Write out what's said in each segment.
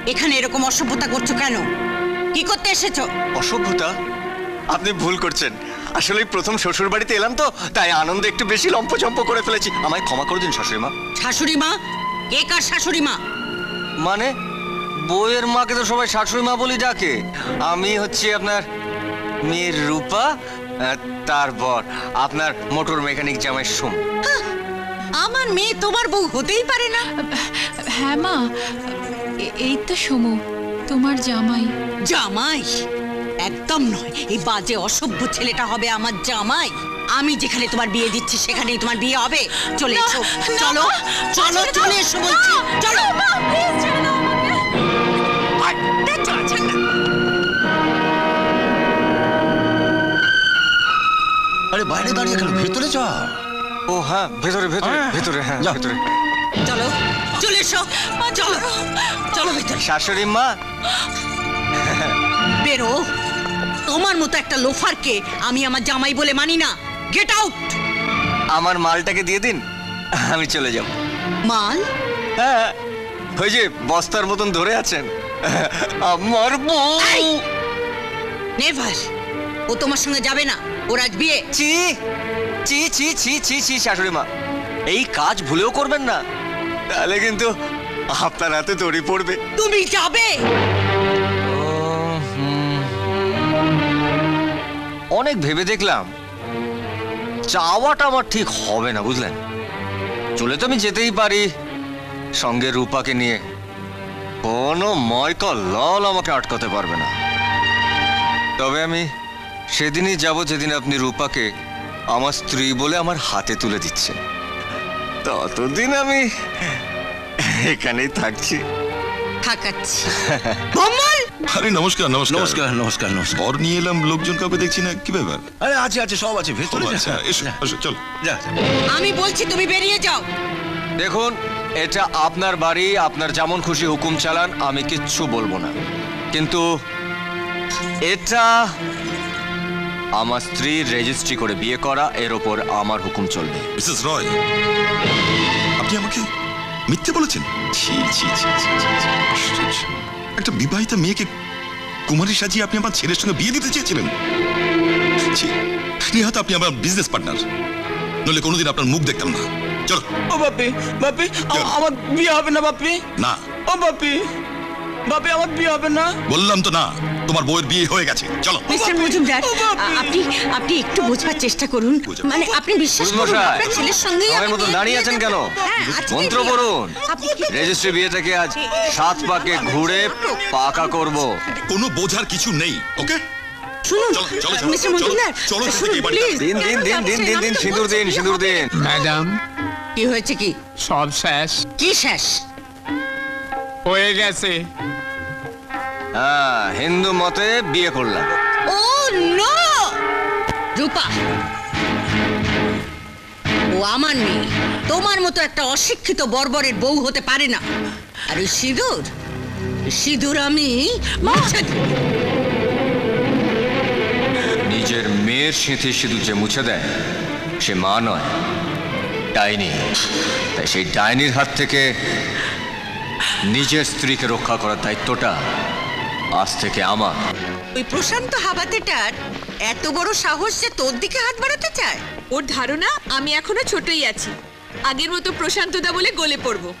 এখানে এরকম অসভ্যতা করছো কেন? কি করতে এসেছো? অসভ্যতা? আপনি ভুল করছেন। আসলে প্রথম শ্বশুর বাড়িতে এলাম তো, তাই আনন্দে একটু বেশি লম্পঝম্প করে ফেলেছি। আমায় ক্ষমা করে দিন শাশুড়ি মা। শাশুড়ি মা? কে কার শাশুড়ি মা? মানে বউয়ের মাকে তো সবাই শাশুড়ি মা বলি ডাকে। আমি হচ্ছি আপনার মেয়ের রূপা, তারপর আপনার মোটর মেকানিক জামাই সোম। আমার মেয়ে তোমার বউ হতেই পারে না। হ্যাঁ মা, এই তো সমু, তোমার জামাই। জামাই? একদম নয়, এই বাজে অসভ্য ছেলেটা হবে আমার জামাই। আমি যেখানে তোমার বিয়ে দিচ্ছি সেখানেই তোমার বিয়ে হবে। চলে এসো, চলো চলো, চলে এসো বলছি, চলো। আরে বাইরে দাঁড়িয়ে কেন, ভেতরে যা। ও হ্যাঁ, ভেতরে ভেতরে ভেতরে, হ্যাঁ যা। ভেতরে। চলো চলে এসো, চলো চলো ভেতরে। শাশুড়ি মা বেরো। তোমার মতো একটা লোফারকে আমি আমার জামাই বলে মানি না। Get out. আমার মালটাকে দিয়ে দিন, আমি চলে যাব। মাল? হ্যাঁ, ওই যে বস্তার মতন ধরে আছেন আমার বউ। নেভার। ও তোমার সঙ্গে যাবে না, ওর আজ বিয়ে। ছি ছি ছি ছি ছি ছি, শাশুড়ি মা এই কাজ ভুলেও করবেন না, তাহলে কিন্তু আপনার হাতে দড়ি পড়বে। তুমি যাবে? অনেক ভেবে দেখলাম চাওয়াটা আমার ঠিক হবে না, বুঝলেন। চলে তো আমি যেতেই পারি সঙ্গে রূপাকে নিয়ে, কোনো ময়কা লাল আমাকে আটকাতে পারবে না। তবে আমি সেদিনই যাব যেদিন আপনি রূপাকে আমার স্ত্রী বলে আমার হাতে তুলে দিচ্ছেন। ততদিন আমি এখানেই থাকছি। থাকাচ্ছি। কমল! আরে নমস্কার নমস্কার নমস্কার নমস্কার নমস্কার। বর নিয়ে এলাম, লোকজন কাউকে দেখছি না, কি ব্যাপার? আরে আছে আছে, সব আছে ভেতরে। আচ্ছা এসো এসো, চল। যা। আমি বলছি তুমি বেরিয়ে যাও। দেখুন, এটা আপনার বাড়ি, আপনার যেমন খুশি হুকুম চালান, আমি কিচ্ছু বলবো না। কিন্তু এটা আমার স্ত্রীর রেজিস্ট্রি করে বিয়ে করা, এর ওপর আমার হুকুম চলবে। মিসেস রয়, আপনি আমাকে মিথ্যে বলেছেন? ছি ছি ছি ছি ছি, ছি, আশ্চর্য। একটা বিবাহিতা মেয়েকে কুমারী সাজিয়ে আপনি আমার ছেলের সঙ্গে বিয়ে দিতে চেয়েছিলেন? ছি, নিহত আপনি আমার বিজনেস পার্টনার, নইলে কোনোদিন আপনার মুখ দেখতাম না। চলো। ও বাপি, বাপি, চল। আমার বিয়ে হবে না বাপি। না, ও বাপি, বাপি আমার বিয়ে হবে না। বললাম তো না, তোমার বউয়ের বিয়ে হয়ে গেছে। চলো। মিস্টার মজুমদার, ও বাপি! আপনি একটু বোঝার চেষ্টা করুন। বোঝাবো। মানে আপনি বিশ্বাস করুন, মশাই, আপনার ছেলের সঙ্গেই সময়ের আমি মতো বিয়ে দাঁড়িয়ে দিয়ে আছেন দেব। কেন? হ্যাঁ, আজকেই মন্ত্র বিয়ে। পড়ুন। আপনি কি- রেজিস্ট্রি বিয়েটাকে আজ 7 পাকে ঘুরে পাকা করব। কোনো বোঝার কিছু নেই, ওকে? শুনুন চলো, চলো, চলো, মিস্টার চলো, মজুমদার, চলো, চলো, শুনুন এই বাড়িটা। প্লিজ। দিন দিন দিন দিন দিন দিন, সিঁদুর দিন, সিঁদুর দিন। ম্যাডাম, কি হয়েছে? কি সব শেষ কি শেষ? হয়ে গেছে। হ্যাঁ, হিন্দু মতে বিয়ে করলাম। ও নো! রূপা, ও আমার মেয়ে। তোমার মতো একটা অশিক্ষিত বর্বরের বউ হতে পারে না। আর ওই সিঁদুর, সিঁদুর আমি মুছে দেব। নিজের মেয়ের সিঁথি সিঁদুর যে মুছে দেয়, সে মা নয়, ডাইনি। তাই সেই ডাইনির হাত থেকে নিজের স্ত্রীকে রক্ষা করার দায়িত্বটা আজ থেকে আমার। ওই প্রশান্ত হাবাতেটার এত বড় সাহস যে তোর দিকে হাত বাড়াতে চায়। ওর ধারণা আমি এখনো ছোটই আছি, আগের মতো প্রশান্তদা বলে গলে পড়বো।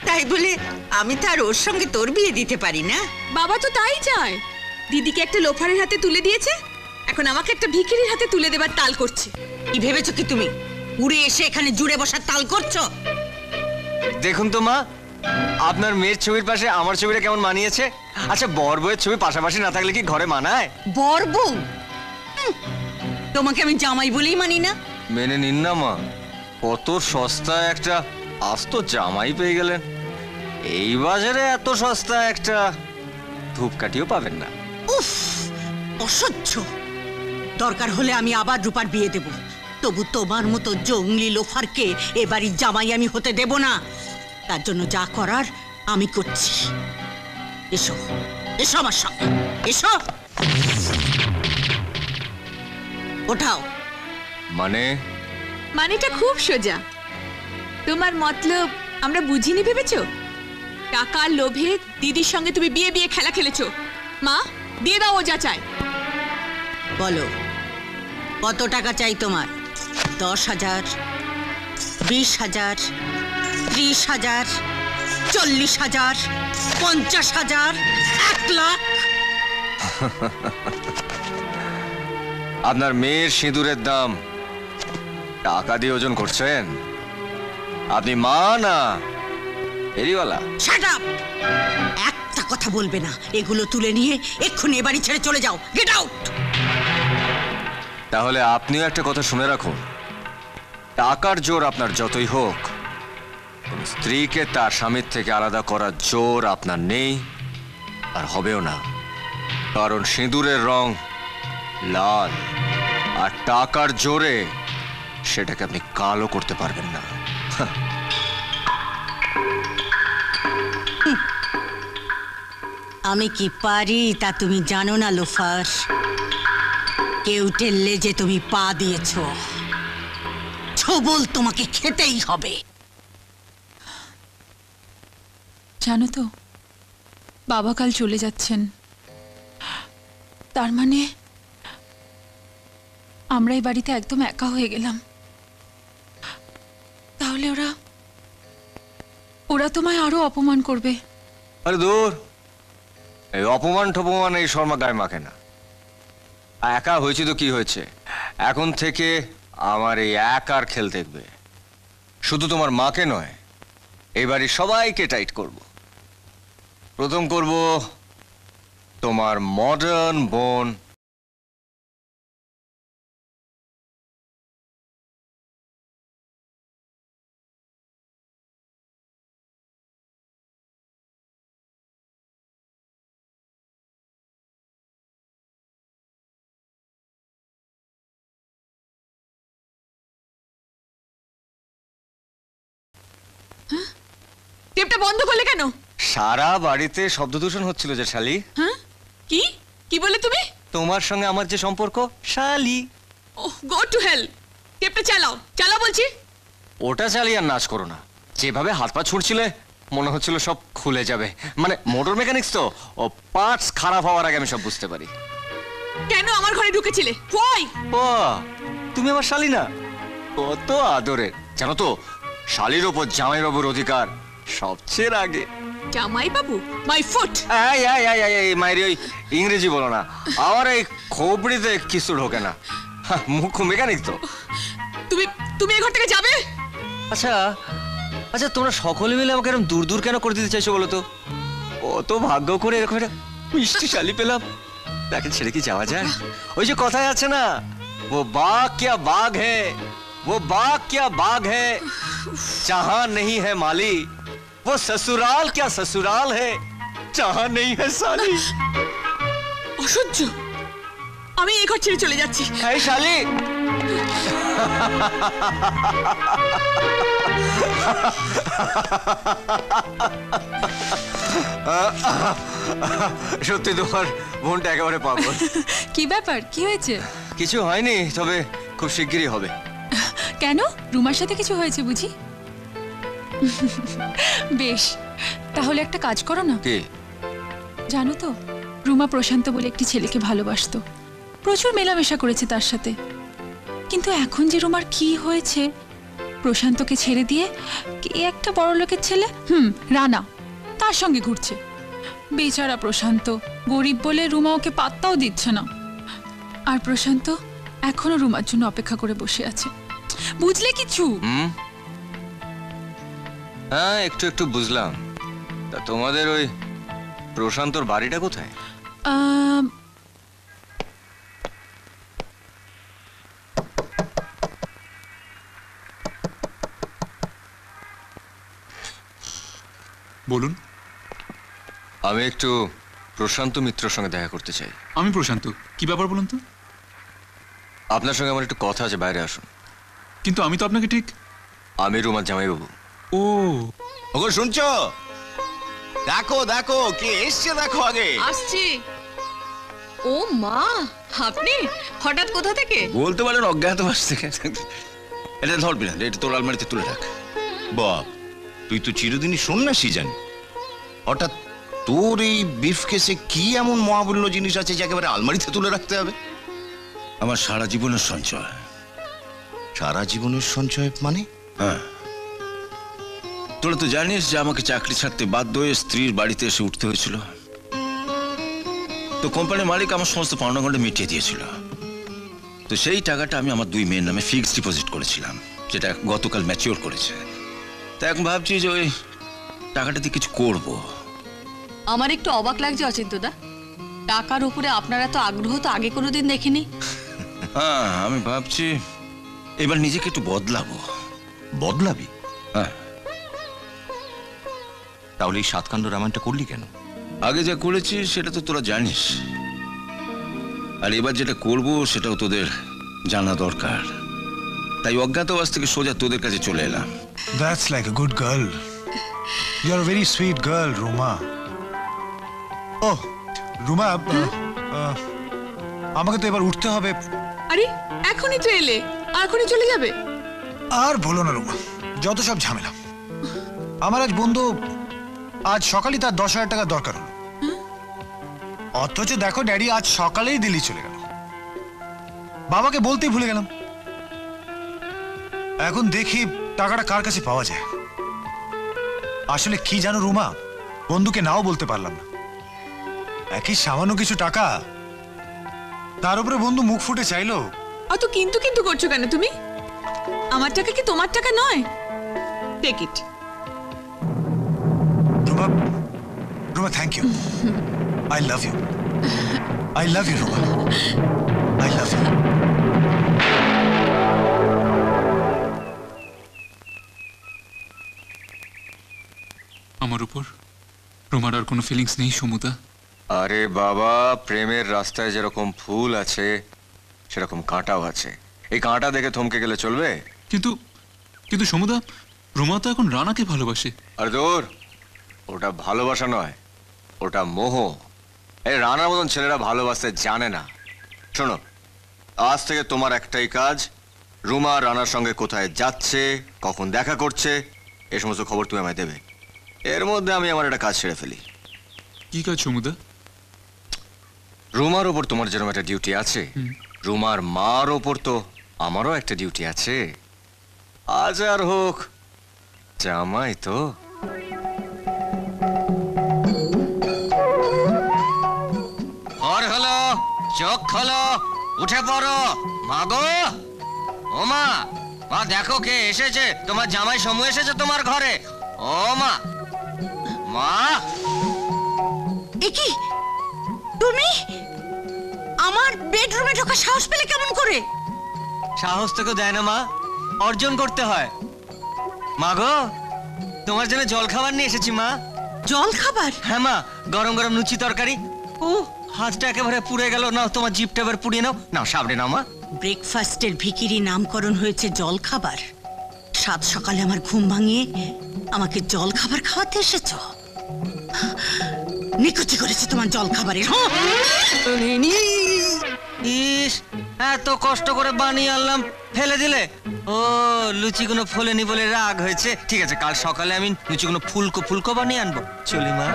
তাই বলে আমি তো আর ওর সঙ্গে তোর বিয়ে দিতে পারি না। বাবা তো তাই চায়। দিদিকে একটা লোফারের হাতে তুলে দিয়েছে, এখন আমাকে একটা ভিখিরির হাতে তুলে দেবার তাল করছে। কি ভেবেছো কি তুমি উড়ে এসে এখানে জুড়ে বসার তাল করছো? দেখুন তো মা, আপনার মেয়ের ছবির পাশে আমার ছবিটা কেমন মানিয়েছে? আচ্ছা, বর বউয়ের ছবি পাশাপাশি না থাকলে কি ঘরে মানায়? বর বউ? তোমাকে আমি জামাই বলেই মানি না। মেনে নিন না মা, কত সস্তা একটা আস্ত জামাই পেয়ে গেলেন। এই বাজারে এত সস্তা একটা ধূপকাঠিও পাবেন না। উফ, অসহ্য। দরকার হলে আমি আবার রূপার বিয়ে দেব, তবু তোমার মতো জঙ্গলি লোফারকে এ বাড়ির জামাই আমি হতে দেব না। তার জন্য যা করার আমি করছি। এসো, এসো আমার সঙ্গে, এসো। ওঠাও। মানেটা খুব সোজা। তোমার মতলব আমরা বুঝিনি ভেবেছো? টাকার লোভে দিদির সঙ্গে তুমি বিয়ে বিয়ে খেলা খেলেছো। মা, দিয়ে দাও ও যা চায়। বলো, কত টাকা চাই তোমার? 10,000, 20,000, 30,000, 40,000, 50,000, 1 লাখ? আপনার মেয়ের সিঁদুরের দাম টাকা দিয়ে ওজন করছেন? আপনি মা না ফেরিওয়ালা? Shut up! একটা কথা বলবে না। এগুলো তুলে নিয়ে এক্ষুনি এ বাড়ি ছেড়ে চলে যাও। Get out! তাহলে আপনিও একটা কথা শুনে রাখুন, টাকার জোর আপনার যতই হোক, স্ত্রীকে তার স্বামীর থেকে আলাদা করার জোর আপনার নেই আর হবেও না। কারণ সিঁদুরের রং লাল, আর টাকার জোরে সেটাকে আপনি কালো করতে পারবেন না। আমি কি পারি তা তুমি জানো না লোফার। কেউ ঠেললে যে তুমি পা দিয়েছ, ছবল তোমাকে খেতেই হবে। জানো তো, বাবা কাল চলে যাচ্ছেন। তার মানে আমরা এই বাড়িতে একদম একা হয়ে গেলাম। তাহলে ওরা তোমায় আরো অপমান করবে। আরে দূর, এই অপমান টপমান এই শর্মা গায়ে মাখে না। একা হয়েছে তো কি হয়েছে, এখন থেকে আমার এই একার খেল দেখবে। শুধু তোমার মাকে নয়, এই বাড়ির সবাইকে টাইট করব। প্রথম করব তোমার মডার্ন বোন টেপটা বন্ধ করলে কেন? সারা বাড়িতে শব্দ দূষণ হচ্ছিল যে শালি। হ্যাঁ, কি কি বলে তুমি? তোমার সঙ্গে আমার যে সম্পর্ক, শালি। ওহ, গো টু হেল। টেপটা চালাও, চালাও বলছি। ওটা চালিয়ে আর নাচ করো না। যেভাবে হাত পা ছুটছিলে মনে হচ্ছিল সব খুলে যাবে। মানে মোটর মেকানিক্স তো, ও পার্টস খারাপ হওয়ার আগে আমি সব বুঝতে পারি। কেন আমার ঘরে ঢুকেছিলে? ওই ও, তুমি আমার শালি না? কত আদরের জানো তো, শালির ওপর জামাইবাবুর অধিকার সবচেয়ে আগে। জামাই বাবু, মাই ফুট। এই এই এই এই এই মাইরি, ওই ইংরেজি বলো না। আমার এই খোপড়িতে কিছু ঢোকে না। মুখ মেকানিক তো। তুমি তুমি এই ঘর থেকে যাবে? আচ্ছা আচ্ছা, তোমরা সকলে মিলে আমাকে এরকম দূর দূর কেন করে দিতে চাইছো বলো তো? কত ভাগ্য করে এরকম একটা মিষ্টি শালি পেলাম, তাকে ছেড়ে কি যাওয়া যায়? ওই যে কথায় আছে না, वो बाग क्या बाग है, वो बाग क्या बाग है, जहां नहीं है माली, वो ससुराल क्या ससुराल है, जहां नहीं है साली। অসহ্য। আমি এই ঘর ছেড়ে চলে যাচ্ছি। এই শালি, সত্যি তোমার বোনটা একেবারে পাগল। কি ব্যাপার, কি হয়েছে? কিছু হয়নি, তবে খুব শিগগিরই হবে। কেন, রুমার সাথে কিছু হয়েছে বুঝি? বেশ, তাহলে একটা কাজ করো না। কি? জানো তো, রুমা প্রশান্ত বলে একটি ছেলেকে ভালোবাসতো, প্রচুর মেলামেশা করেছে তার সাথে। কিন্তু এখন যে রুমার কি হয়েছে, প্রশান্তকে ছেড়ে দিয়ে কে একটা বড় লোকের ছেলে, রানা, তার সঙ্গে ঘুরছে। বেচারা প্রশান্ত, গরিব বলে রুমা ওকে পাত্তাও দিচ্ছে না। আর প্রশান্ত এখনো রুমার জন্য অপেক্ষা করে বসে আছে। বুঝলে কিছু? হ্যাঁ, একটু একটু বুঝলাম। তা তোমাদের ওই প্রশান্তর বাড়িটা কোথায়? বলুন। আমি একটু প্রশান্ত মিত্রর সঙ্গে দেখা করতে চাই। আমি প্রশান্ত, কি ব্যাপার বলুন তো? আপনার সঙ্গে আমার একটু কথা আছে, বাইরে আসুন। কিন্তু আমি তো আপনাকে ঠিক। আমি রুমার জামাইবাবু। ও ওগো শুনছো? দেখো দেখো কে এসছে, দেখো আগে। আসছি। ও মা, আপনি হঠাৎ কোথা থেকে? বলতে পারেন অজ্ঞাতবাস থেকে। এটা ধরবি না, এটা তোর আলমারিতে তুলে রাখ। বাপ, তুই তো চিরদিনই সন্ন্যাসী জানি। হঠাৎ তোর এই বিফ কেসে কি এমন মহামূল্য জিনিস আছে যে একেবারে আলমারিতে তুলে রাখতে হবে? আমার সারা জীবনের সঞ্চয়। সারা জীবনের সঞ্চয় মানে? হ্যাঁ, তোরা তো জানিস যে আমাকে চাকরি ছাড়তে বাধ্য হয়ে স্ত্রীর বাড়িতে এসে উঠতে হয়েছিল। তো কোম্পানির মালিক আমার সমস্ত পাওনাগণ্ডে মিটিয়ে দিয়েছিল। তো সেই টাকাটা আমি আমার 2 মেয়ের নামে ফিক্সড ডিপোজিট করেছিলাম, যেটা গতকাল ম্যাচিওর করেছে। তা এখন ভাবছি যে ওই টাকাটা দিয়ে কিছু করবো। আমার একটু অবাক লাগছে অচিন্তদা, টাকার উপরে আপনার এত আগ্রহ তো আগে কোনোদিন দেখিনি। হ্যাঁ, আমি ভাবছি এবার নিজেকে একটু বদলাবো। বদলাবি? হ্যাঁ। তাহলে এই 7 কাণ্ড রামায়ণটা করলি কেন? আগে যা করেছি সেটা তো তোরা জানিস, আর এবার যেটা করবো সেটাও তোদের জানা দরকার। তাই অজ্ঞাতবাস থেকে সোজা তোদের কাছে চলে এলাম। That's like a good girl. You're a very sweet girl, Ruma. Oh, Ruma, আমাকে তো এবার উঠতে হবে। আরে এখনই তো এলে, আর এখনই চলে যাবে? আর বলো না রুমা, যত সব ঝামেলা। আমার আজ বন্ধু আজ সকালেই তার 10,000 টাকা দরকার হলো, অথচ দেখো ড্যাডি আজ সকালেই দিল্লি চলে গেল। বাবাকে বলতেই ভুলে গেলাম। এখন দেখি টাকাটা কার কাছে পাওয়া যায়। আসলে কি জানো রুমা, বন্ধুকে নাও বলতে পারলাম না। একই সামান্য কিছু টাকা, তার উপরে বন্ধু মুখ ফুটে চাইলো। অত কিন্তু কিন্তু করছো কেন তুমি? আমার টাকা কি তোমার টাকা নয়? Take it. Ruma, Ruma, thank you. I love you. I love you, Ruma. I love you. আমার উপর রোমার আর কোনো ফিলিংস নেই সমুদা? আরে বাবা, প্রেমের রাস্তায় যেরকম ফুল আছে সেরকম কাঁটাও আছে। এই কাঁটা দেখে থমকে গেলে চলবে? কিন্তু কিন্তু সমুদা, রোমা তো এখন রানাকে ভালোবাসে। আরে দূর, ওটা ভালোবাসা নয়, ওটা মোহ। এই রানার মতন ছেলেরা ভালোবাসতে জানে না। শোনো, আজ থেকে তোমার একটাই কাজ, রুমা রানার সঙ্গে কোথায় যাচ্ছে, কখন দেখা করছে, এই সমস্ত খবর তুমি আমায় দেবে। এর মধ্যে আমি আমার একটা কাজ ছেড়ে ফেলি। কি কাজ সমুদা? রুমার ওপর তোমার যেরকম একটা ডিউটি আছে, রুমার মার ওপর তো আমারও একটা ডিউটি আছে। আজ আর হোক, জামাই তো। আর হলো, চোখ খোলো, উঠে পড়ো। মা গো, ও মা, মা দেখো কে এসেছে। তোমার জামাই সমু এসেছে তোমার ঘরে। ও মা, মা। এ কি তুমি আমার বেডরুমে ঢোকার সাহস পেলে কেমন করে? সাহস তোকে দেয় না মা, অর্জন করতে হয়। মা গো, তোমার জন্য জল খাবার নিয়ে এসেছি মা। জল খাবার? হ্যাঁ মা, গরম গরম লুচি তরকারি। ও হাতটা একেবারে পুড়ে গেল। নাও তোমার জিভটা এবার পুড়িয়ে নাও। নাও সাবড়ে নাও মা। ব্রেকফাস্টের ভিখিরি নামকরণ হয়েছে জল খাবার। সাত সকালে আমার ঘুম ভাঙিয়ে আমাকে জল খাবার খাওয়াতে এসেছ? নিকুচি করেছে তোমার জল খাবারের। ইস, এত কষ্ট করে বানিয়ে আনলাম, ফেলে দিলে? ও, লুচিগুলো ফোলেনি বলে রাগ হয়েছে। ঠিক আছে, কাল সকালে আমি লুচিগুলো ফুলকো ফুলকো বানিয়ে আনবো। চলি মা।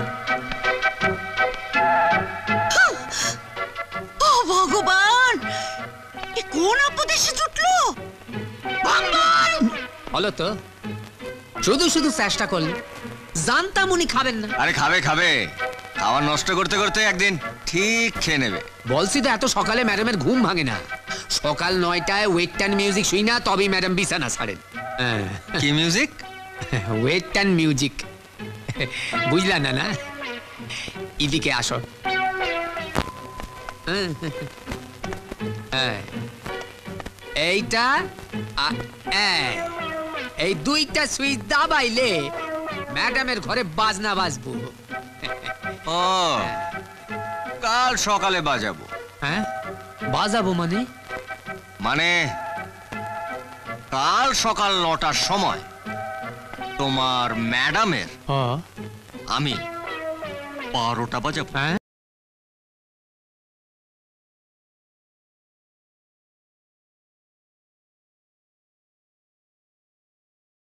ও ভগবান, এ কোন আপদে এসে জুটলো? ভগবান! হলো তো, শুধু শুধু চেষ্টা করলি, জানতাম উনি খাবেন না। আরে খাবে খাবে, খাবার নষ্ট করতে করতে একদিন ঠিক খেয়ে নেবে। বলছি তো এত সকালে ম্যাডামের ঘুম ভাঙে না। সকাল 9টায় ওয়েস্টার্ন মিউজিক শুই না, তবেই ম্যাডাম বিছানা ছাড়েন। কি মিউজিক? ওয়েস্টার্ন মিউজিক, বুঝলা না? না, এদিকে আসো। এইটা এই দুইটা সুইচ দাবাইলে ম্যাডামের ঘরে বাজনা বাজবো। ও, কাল সকালে বাজাবো। হ্যাঁ, বাজাবো মানে? মানে কাল সকাল 9টার সময় তোমার ম্যাডামের আমি 12টা বাজাবো।